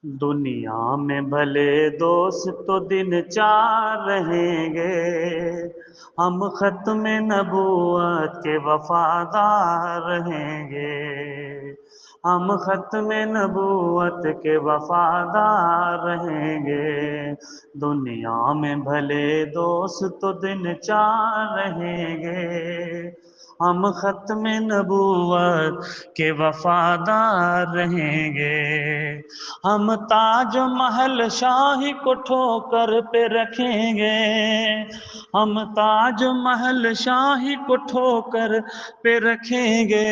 दुनिया में भले दोस्त तो दिन चार रहेंगे, हम खत्म नबूवत के वफादार रहेंगे। हम खत्म नबूवत के वफादार रहेंगे। दुनिया में भले दोस्त तो दिन चार रहेंगे, हम खत्म नबूवत के वफादार रहेंगे। हम ताज महल शाही को ठोकर पे रखेंगे, हम ताज महल शाही को ठोकर पे रखेंगे।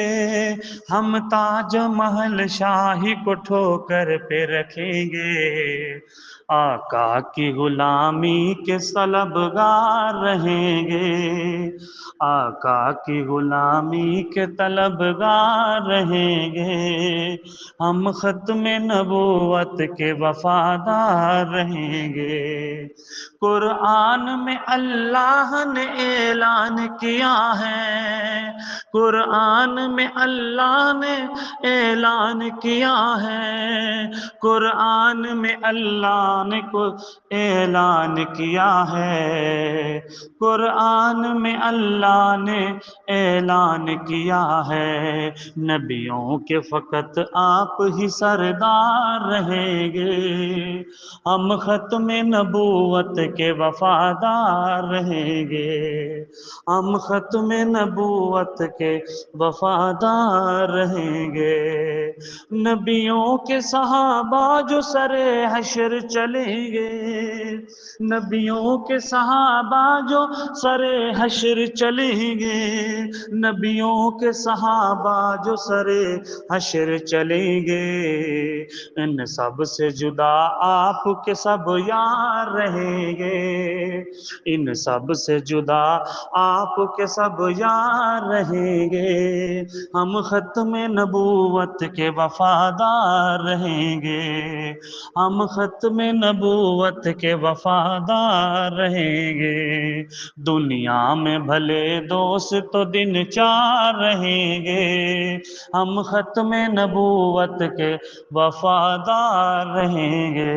हम ताज महल शाही को ठोकर पे रखेंगे। आका की गुलामी के तलबगार रहेंगे, आका की गुलामी के तलबगार रहेंगे। हम खत्म नबूवत के वफादार रहेंगे। कुरान में अल्लाह ने ऐलान किया है, कुरान में अल्लाह ने ऐलान किया है, कुरान में अल्लाह ने को ऐलान किया है, कुरान में अल्लाह ने ऐलान किया है। नबियों के फकत आप ही सरदार रहेंगे, हम खत्म नबूवत के वफादार रहेंगे। हम खत्म नबूवत के वफादार रहेंगे। नबियों के सहाबा जो सरे हशर चलेंगे, नबियों के सहाबा जो सरे हशर चलेंगे, नबियों के सहाबा जो सरे हशर चलेंगे। इन सब से जुदा आपके सब यार रहेंगे, इन सब से जुदा आपके सब यार रहेंगे। हम खत्म नबूवत के वफादार रहेंगे, हम खत्म नबूवत के वफादार रहेंगे। दुनिया में भले दोस्त तो दिन चार रहेंगे, हम खत्म नबूवत के वफादार रहेंगे।